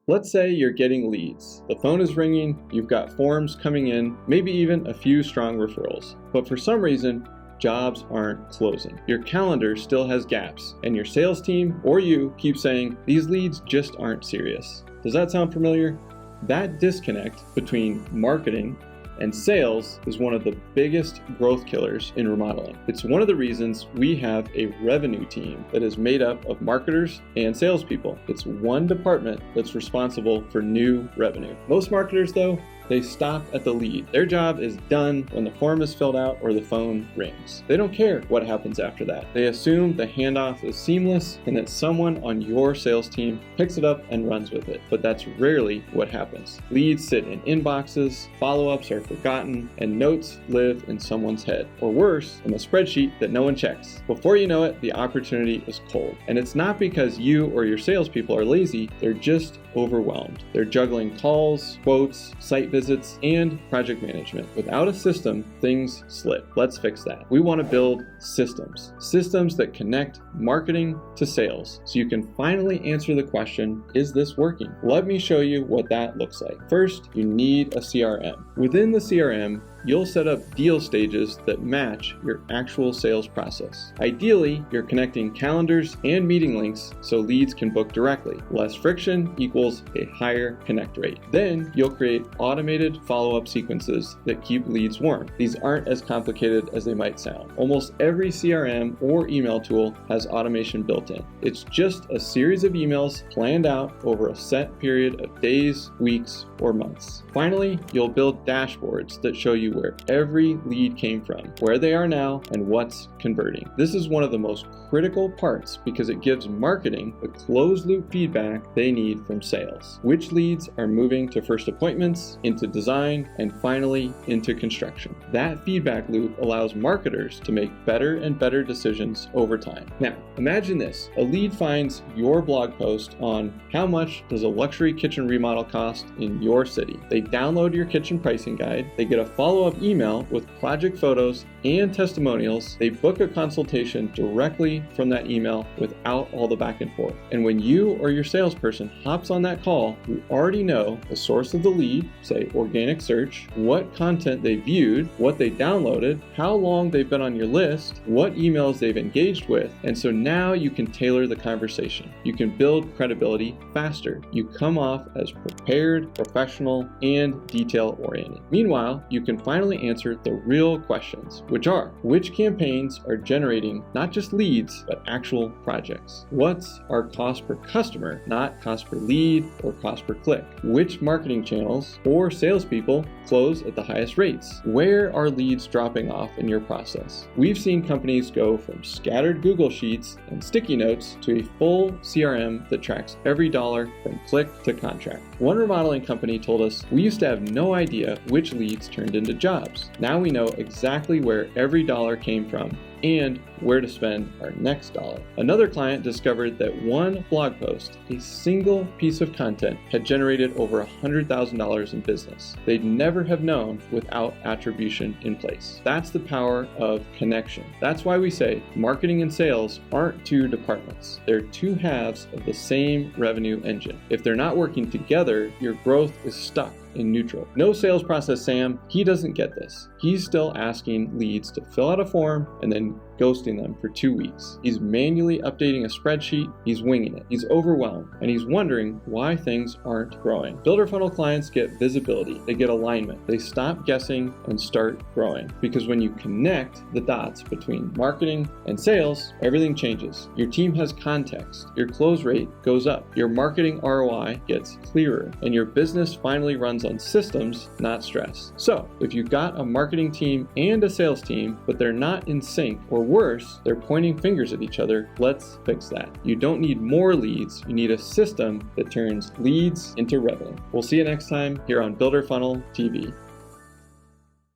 Let's say you're getting leads. The phone is ringing, you've got forms coming in, maybe even a few strong referrals. But for some reason, jobs aren't closing. Your calendar still has gaps, and your sales team or you keep saying, these leads just aren't serious. Does that sound familiar? That disconnect between marketing and sales is one of the biggest growth killers in remodeling. It's one of the reasons we have a revenue team that is made up of marketers and salespeople. It's one department that's responsible for new revenue. Most marketers, though, they stop at the lead. Their job is done when the form is filled out or the phone rings. They don't care what happens after that. They assume the handoff is seamless and that someone on your sales team picks it up and runs with it. But that's rarely what happens. Leads sit in inboxes, follow-ups are forgotten, and notes live in someone's head. Or worse, in a spreadsheet that no one checks. Before you know it, the opportunity is cold. And it's not because you or your salespeople are lazy, they're just overwhelmed. They're juggling calls, quotes, site visits, and project management. Without a system, things slip. Let's fix that. We want to build systems. Systems that connect marketing to sales, so you can finally answer the question, is this working? Let me show you what that looks like. First, you need a CRM. Within the CRM, you'll set up deal stages that match your actual sales process. Ideally, you're connecting calendars and meeting links so leads can book directly. Less friction equals a higher connect rate. Then you'll create automated follow-up sequences that keep leads warm. These aren't as complicated as they might sound. Almost every CRM or email tool has automation built in. It's just a series of emails planned out over a set period of days, weeks, or months. Finally, you'll build dashboards that show you where every lead came from, where they are now, and what's converting. This is one of the most critical parts because it gives marketing the closed-loop feedback they need from sales. Which leads are moving to first appointments, into design, and finally into construction. That feedback loop allows marketers to make better and better decisions over time. Now, imagine this. A lead finds your blog post on how much does a luxury kitchen remodel cost in your city. They download your kitchen pricing guide, they get a follow-up email with project photos and testimonials, they book a consultation directly from that email without all the back and forth. And when you or your salesperson hops on that call, you already know the source of the lead, say organic search, what content they viewed, what they downloaded, how long they've been on your list, what emails they've engaged with, and so now you can tailor the conversation. You can build credibility faster. You come off as prepared, professional, and detail-oriented. Meanwhile, you can finally answer the real questions, which are, which campaigns are generating not just leads, but actual projects? What's our cost per customer, not cost per lead or cost per click? Which marketing channels or salespeople close at the highest rates? Where are leads dropping off in your process? We've seen companies go from scattered Google Sheets and sticky notes to a full CRM that tracks every dollar from click to contract. One remodeling company told us, we used to have no idea which leads turned into jobs. Now we know exactly where every dollar came from and where to spend our next dollar. Another client discovered that one blog post, a single piece of content, had generated over $100,000 in business. They'd never have known without attribution in place. That's the power of connection. That's why we say marketing and sales aren't two departments. They're two halves of the same revenue engine. If they're not working together, your growth is stuck in neutral. No sales process Sam, he doesn't get this. He's still asking leads to fill out a form and then ghosting them for 2 weeks. He's manually updating a spreadsheet, he's winging it, he's overwhelmed, and he's wondering why things aren't growing. Builder funnel clients get visibility, they get alignment, they stop guessing and start growing. Because when you connect the dots between marketing and sales, everything changes. Your team has context, your close rate goes up, your marketing ROI gets clearer, and your business finally runs on systems, not stress. So, if you've got a marketing team and a sales team, but they're not in sync, or worse, they're pointing fingers at each other, let's fix that. You don't need more leads, you need a system that turns leads into revenue. We'll see you next time here on Builder Funnel TV.